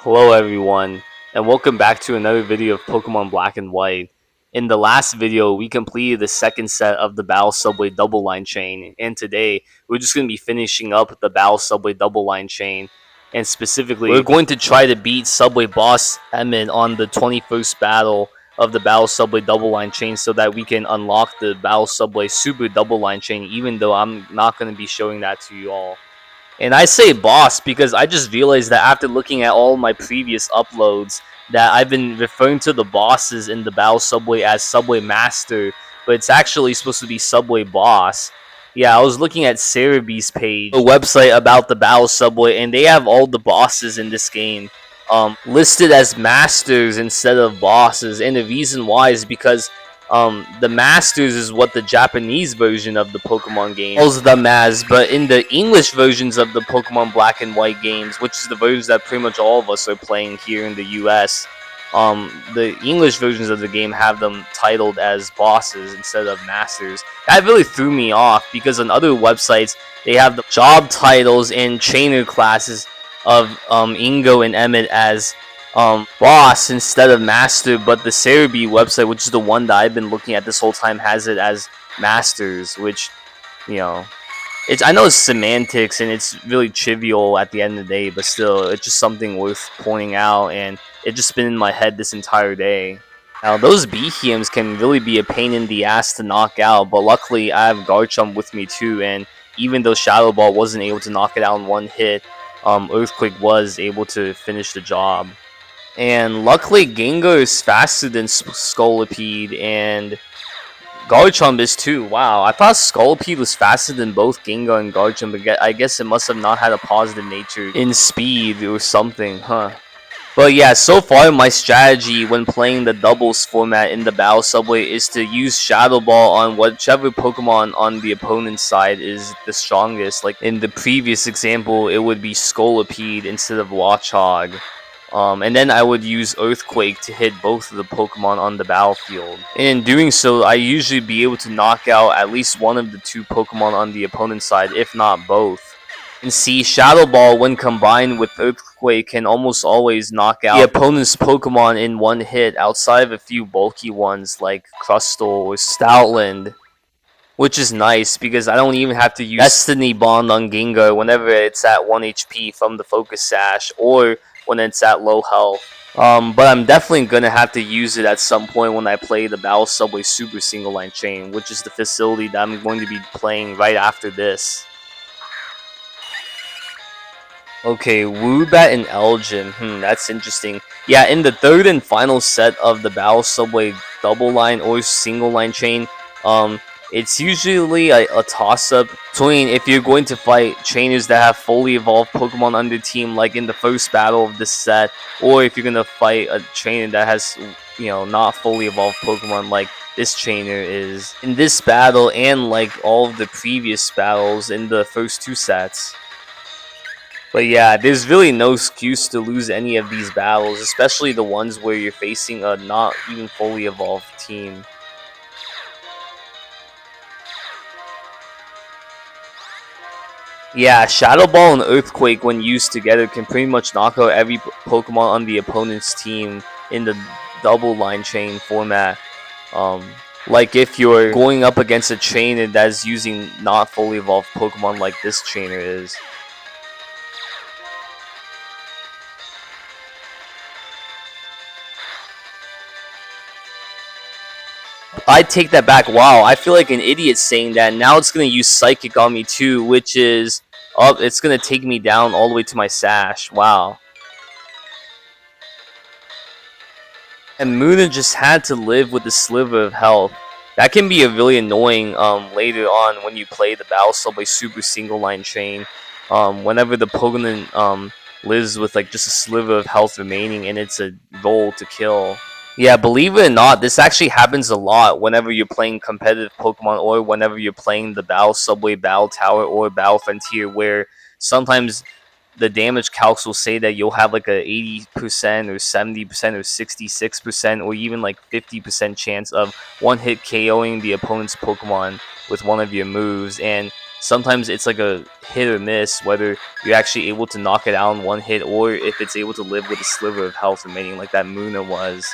Hello everyone, and welcome back to another video of Pokemon Black and White. In the last video, we completed the second set of the Battle Subway Double Line Chain, and today, we're just going to be finishing up the Battle Subway Double Line Chain. And specifically, we're going to try to beat Subway Boss Emmett on the 21st battle of the Battle Subway Double Line Chain so that we can unlock the Battle Subway Super Double Line Chain, even though I'm not going to be showing that to you all. And I say boss because I just realized that after looking at all my previous uploads that I've been referring to the bosses in the Battle Subway as Subway Master, but it's actually supposed to be Subway Boss. Yeah, I was looking at Cerebee's page, a website about the Battle Subway, and they have all the bosses in this game listed as masters instead of bosses. And the reason why is because the Masters is what the Japanese version of the Pokemon game calls them as, but in the English versions of the Pokemon Black and White games, which is the versions that pretty much all of us are playing here in the US, the English versions of the game have them titled as bosses instead of masters. That really threw me off because on other websites they have the job titles and trainer classes of Ingo and Emmett as boss instead of master, but the Cerebee website, which is the one that I've been looking at this whole time, has it as masters, which, you know, I know it's semantics and it's really trivial at the end of the day, but still, it's just something worth pointing out, and it just been in my head this entire day. Now, those Behemoths can really be a pain in the ass to knock out, but luckily I have Garchomp with me too, and even though Shadow Ball wasn't able to knock it out in one hit, Earthquake was able to finish the job. And luckily, Gengar is faster than Scolipede, and Garchomp is too. Wow, I thought Scolipede was faster than both Gengar and Garchomp, but I guess it must have not had a positive nature in speed or something, huh? But yeah, so far my strategy when playing the doubles format in the Battle Subway is to use Shadow Ball on whichever Pokemon on the opponent's side is the strongest. Like in the previous example, it would be Scolipede instead of Watchog. And then I would use Earthquake to hit both of the Pokemon on the battlefield. And in doing so, I usually be able to knock out at least one of the two Pokemon on the opponent's side, if not both. And see, Shadow Ball, when combined with Earthquake, can almost always knock out the opponent's Pokemon in one hit, outside of a few bulky ones like Crustle or Stoutland. Which is nice, because I don't even have to use Destiny Bond on Gengar whenever it's at 1 HP from the Focus Sash, or when it's at low health. But I'm definitely going to have to use it at some point when I play the Battle Subway Super Single Line Chain, which is the facility that I'm going to be playing right after this. Okay, Woobat and Elgin. That's interesting. Yeah, in the third and final set of the Battle Subway Double Line or Single Line Chain, it's usually a toss-up between if you're going to fight trainers that have fully evolved Pokemon on their team, like in the first battle of this set, or if you're going to fight a trainer that has, not fully evolved Pokemon like this trainer is in this battle, and like all of the previous battles in the first two sets. But yeah, there's really no excuse to lose any of these battles, especially the ones where you're facing a not even fully evolved team. Yeah, Shadow Ball and Earthquake, when used together, can pretty much knock out every Pokemon on the opponent's team in the double line chain format. Like if you're going up against a trainer that's using not fully evolved Pokemon like this trainer is. I take that back. Wow, I feel like an idiot saying that. Now it's going to use Psychic on me too, which is... Oh, it's going to take me down all the way to my Sash. Wow. And Muna just had to live with a sliver of health. That can be a really annoying later on when you play the Battle Subway Super Single Line Chain. Whenever the Pokemon lives with like just a sliver of health remaining and it's a goal to kill. Yeah, believe it or not, this actually happens a lot whenever you're playing competitive Pokemon or whenever you're playing the Battle Subway, Battle Tower, or Battle Frontier, where sometimes the damage calcs will say that you'll have like a 80% or 70% or 66% or even like 50% chance of one-hit KOing the opponent's Pokemon with one of your moves. And sometimes it's like a hit or miss whether you're actually able to knock it out in one hit or if it's able to live with a sliver of health remaining like that Muna was.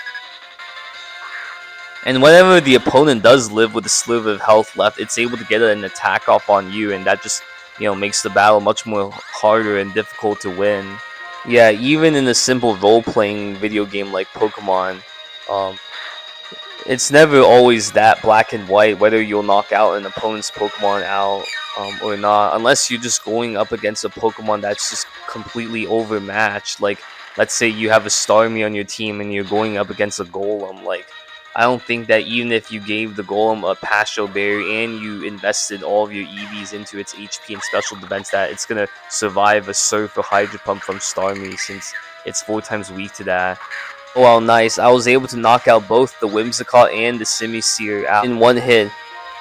And whenever the opponent does live with a sliver of health left, it's able to get an attack off on you, and that just, makes the battle much more harder and difficult to win. Yeah, even in a simple role-playing video game like Pokemon, um, it's never always that black and white whether you'll knock out an opponent's Pokemon out or not, unless you're just going up against a Pokemon that's just completely overmatched. Like, let's say you have a Starmie on your team and you're going up against a Golem. Like, I don't think that even if you gave the Golem a Pastro Berry and you invested all of your EVs into its HP and special defense, that it's gonna survive a Surf or Hydro Pump from Starmie, since it's 4 times weak to that. Well, nice. I was able to knock out both the Whimsicott and the Simisear out in one hit.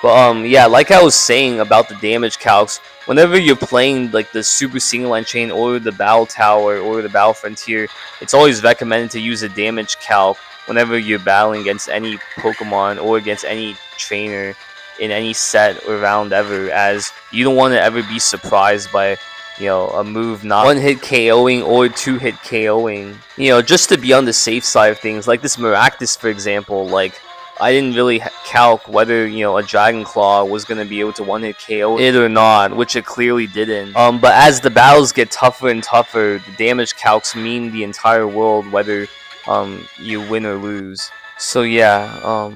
But yeah, like I was saying about the damage calcs, whenever you're playing like the Super Single Line Chain or the Battle Tower or the Battle Frontier, it's always recommended to use a damage calc whenever you're battling against any Pokemon or against any trainer in any set or round ever, as you don't want to ever be surprised by a move not 1-hit KOing or 2-hit KOing. Just to be on the safe side of things, like this Maractus, for example, like, I didn't really calc whether, a Dragon Claw was going to be able to 1-hit KO it or not, which it clearly didn't. But as the battles get tougher and tougher, the damage calcs mean the entire world, whether, you win or lose. So yeah,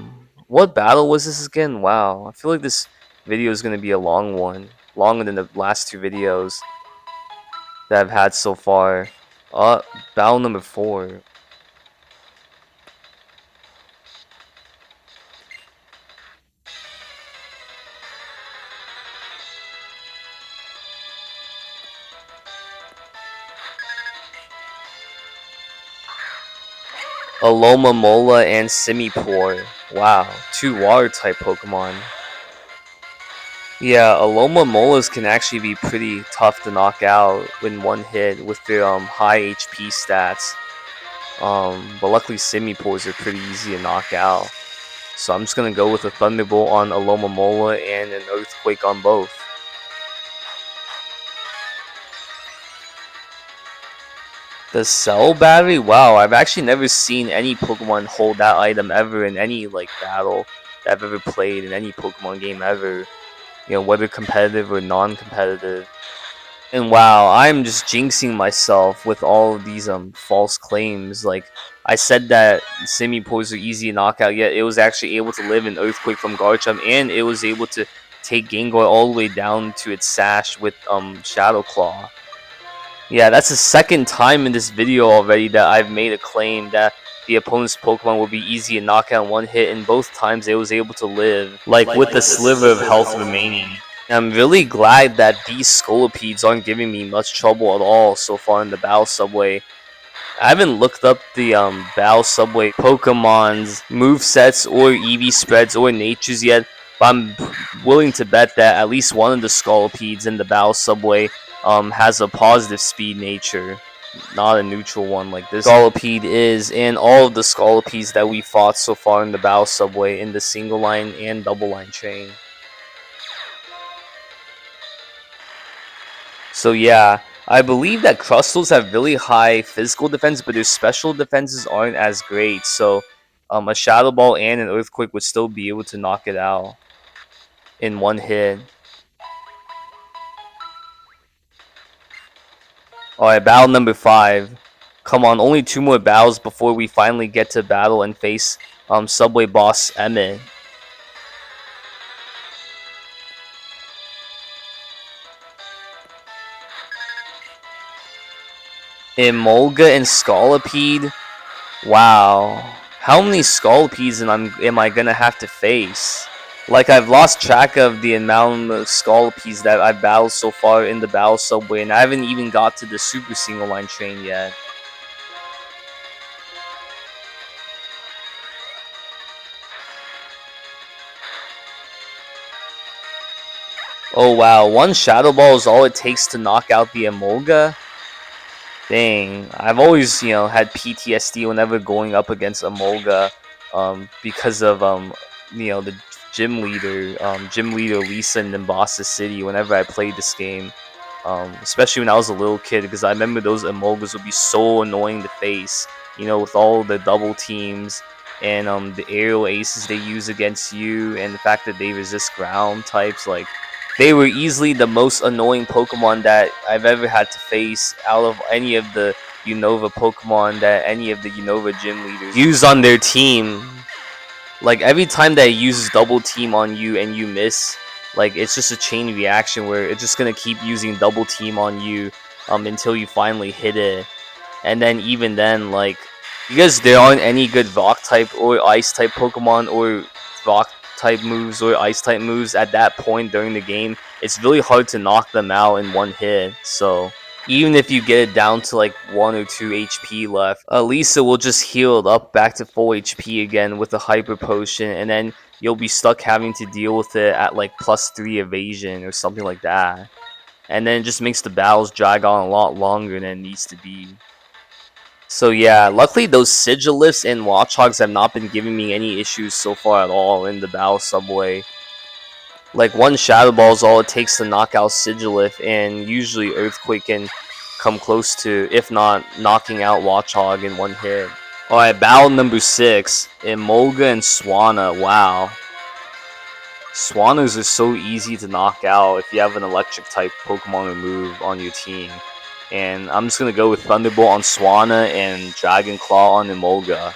what battle was this again? Wow, I feel like this video is going to be a long one, longer than the last 2 videos that I've had so far. Battle number 4. Alomomola and Simipour. Wow, 2 water type Pokemon. Yeah, Alomomolas can actually be pretty tough to knock out in one hit with their high HP stats. But luckily Simipours are pretty easy to knock out. So I'm just gonna go with a Thunderbolt on Alomomola and an Earthquake on both. The Cell Battery? Wow, I've actually never seen any Pokemon hold that item ever in any battle that I've ever played in any Pokemon game ever. Whether competitive or non-competitive. And wow, I'm just jinxing myself with all of these false claims. Like, I said that Simipours are easy to knock out, yet it was actually able to live in Earthquake from Garchomp, and it was able to take Gengar all the way down to its sash with Shadow Claw. Yeah, that's the 2nd time in this video already that I've made a claim that the opponent's Pokemon will be easy to knock out in one hit, and both times it was able to live, like with a sliver of health remaining. I'm really glad that these Scolipeds aren't giving me much trouble at all so far in the Battle Subway. I haven't looked up the Battle Subway Pokemon's movesets or EV spreads or natures yet, but I'm willing to bet that at least one of the Scolipeds in the Battle Subway has a positive speed nature, not a neutral one like this Scolipede is, and all of the Scolipedes that we fought so far in the Battle Subway in the single line and double line chain. So yeah, I believe that Crustals have really high physical defense, but their special defenses aren't as great, so a Shadow Ball and an Earthquake would still be able to knock it out in one hit. Alright, battle number 5. Come on, only 2 more battles before we finally get to battle and face Subway Boss Emmett. Emolga and Scolipede? Wow. How many Scolipedes am I gonna have to face? Like, I've lost track of the amount of Scolipedes that I've battled so far in the Battle Subway, and I haven't even got to the Super Single Line Train yet. Oh wow, 1 Shadow Ball is all it takes to knock out the Emolga? Dang, I've always, had PTSD whenever going up against Emolga, because of, the gym leader Lisa in Nimbasa City whenever I played this game. Especially when I was a little kid, because I remember those Emolgas would be so annoying to face. You know, with all the double teams and the aerial aces they use against you, and the fact that they resist ground types, like they were easily the most annoying Pokemon that I've ever had to face out of any of the Unova Pokemon that any of the Unova gym leaders use on their team. Like every time that it uses double team on you and you miss, like it's just a chain reaction where it's just gonna keep using double team on you until you finally hit it. And then even then, like, because there aren't any good rock type or ice type Pokemon or rock type moves or ice type moves at that point during the game, it's really hard to knock them out in one hit. So even if you get it down to like 1 or 2 HP left, Lisa will just heal it up back to full HP again with a hyper potion, and then you'll be stuck having to deal with it at like +3 evasion or something like that. And then it just makes the battles drag on a lot longer than it needs to be. So yeah, luckily those Sigilifts and Watchhogs have not been giving me any issues so far at all in the Battle Subway. Like one Shadow Ball is all it takes to knock out Sigilift, and usually Earthquake can come close to, if not knocking out Watchog in one hit. Alright, battle number 6, Emolga and Swanna. Wow. Swannas are so easy to knock out if you have an electric type Pokemon or move on your team. And I'm just going to go with Thunderbolt on Swanna and Dragon Claw on Emolga.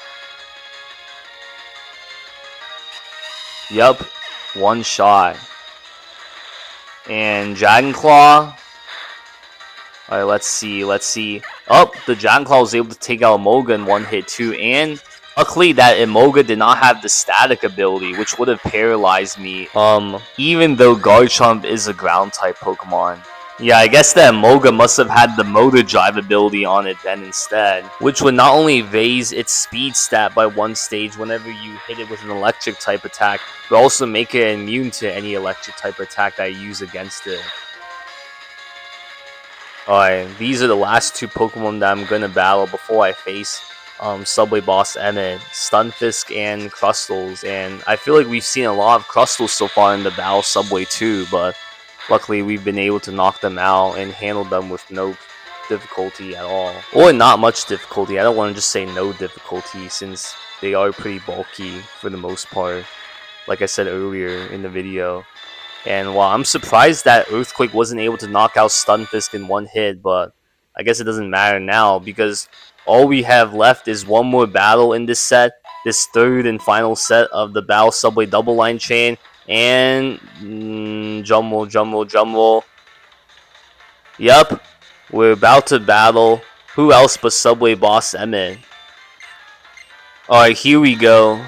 Yup, one shot. And Dragon Claw. Alright, let's see. Oh, the Dragon Claw was able to take out Emolga in one hit too. And luckily that Emolga did not have the static ability, which would have paralyzed me. Even though Garchomp is a ground type Pokemon. Yeah, I guess that Emolga must have had the Motor Drive ability on it then instead, which would not only raise its speed stat by 1 stage whenever you hit it with an electric type attack, but also make it immune to any electric type attack that you use against it. Alright, these are the last 2 Pokemon that I'm gonna battle before I face Subway Boss Emmett, Stunfisk and Crustles, and I feel like we've seen a lot of Crustles so far in the Battle Subway too, but luckily we've been able to knock them out and handle them with no difficulty at all. Or not much difficulty, I don't want to just say no difficulty since they are pretty bulky for the most part, like I said earlier in the video. And while I'm surprised that Earthquake wasn't able to knock out Stunfisk in one hit, but I guess it doesn't matter now because all we have left is one more battle in this set, this third and final set of the Battle Subway Double Line Chain, and drum roll. Yup, we're about to battle who else but Subway Boss Emmett. Alright, here we go.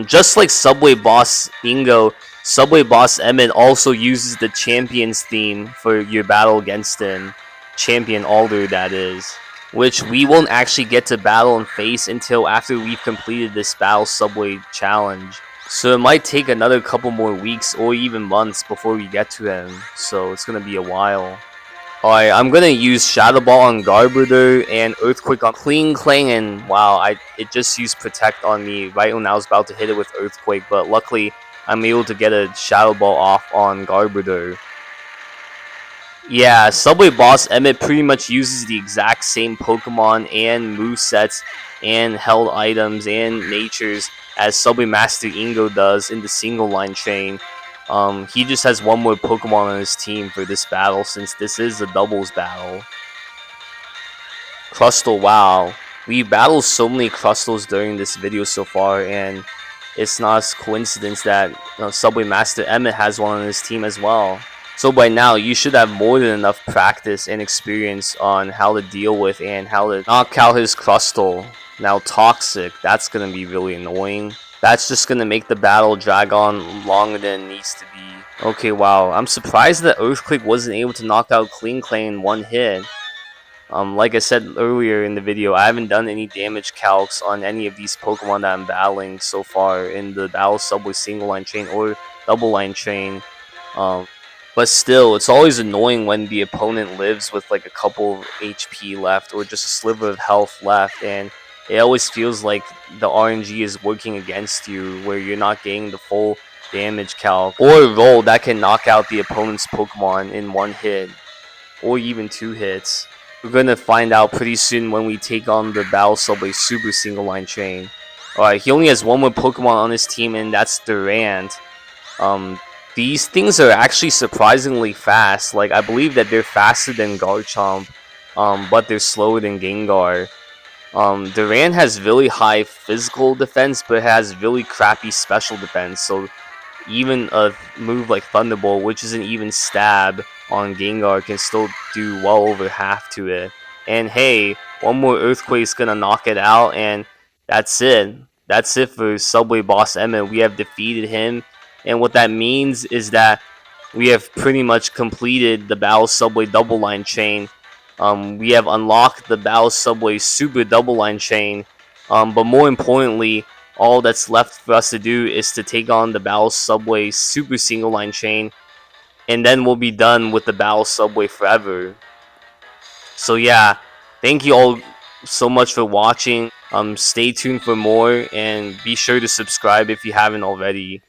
Just like Subway Boss Ingo, Subway Boss Emmett also uses the Champion's theme for your battle against him. Champion Alder, that is. Which we won't actually get to battle and face until after we've completed this Battle Subway challenge. So it might take another couple more weeks or even months before we get to him. So it's gonna be a while. Alright, I'm gonna use Shadow Ball on Garbodor and Earthquake on Clean Clang, and wow, it just used Protect on me right when I was about to hit it with Earthquake, but luckily I'm able to get a Shadow Ball off on Garbodor. Yeah, Subway Boss Emmett pretty much uses the exact same Pokemon and movesets and held items and natures as Subway Master Ingo does in the single line chain. He just has one more Pokemon on his team for this battle since this is a doubles battle. Crustle, wow. We battled so many Crustles during this video so far, and it's not a coincidence that Subway Master Emmett has one on his team as well. So by now, you should have more than enough practice and experience on how to deal with and how to knock out his Crustle. Now Toxic, that's going to be really annoying. That's just going to make the battle drag on longer than it needs to be. Okay, wow. I'm surprised that Earthquake wasn't able to knock out Clean Clang in one hit. Like I said earlier in the video, I haven't done any damage calcs on any of these Pokemon that I'm battling so far in the Battle Subway Single Line Chain or Double Line Chain. But still, it's always annoying when the opponent lives with like a couple of HP left or just a sliver of health left, and it always feels like the RNG is working against you, where you're not getting the full damage calc, or a roll that can knock out the opponent's Pokemon in one hit, or even 2 hits. We're gonna find out pretty soon when we take on the Battle Subway Super Single Line Chain. Alright, he only has one more Pokemon on his team, and that's Durant. These things are actually surprisingly fast. Like, I believe that they're faster than Garchomp, but they're slower than Gengar. Durant has really high physical defense, but has really crappy special defense. So even a move like Thunderbolt, which is an even stab on Gengar, can still do well over half to it. And hey, one more Earthquake's gonna knock it out, and that's it. That's it for Subway Boss Emmett. We have defeated him, and what that means is that we have pretty much completed the Battle Subway Double Line Chain. We have unlocked the Battle Subway Super Double Line Chain, but more importantly, all that's left for us to do is to take on the Battle Subway Super Single Line Chain, and then we'll be done with the Battle Subway forever. So yeah, thank you all so much for watching. Stay tuned for more, and be sure to subscribe if you haven't already.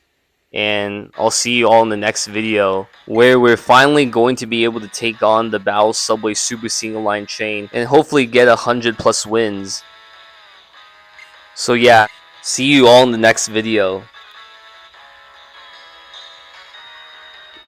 And I'll see you all in the next video, where we're finally going to be able to take on the Battle Subway Super Single Line Chain and hopefully get 100+ wins. So yeah, see you all in the next video.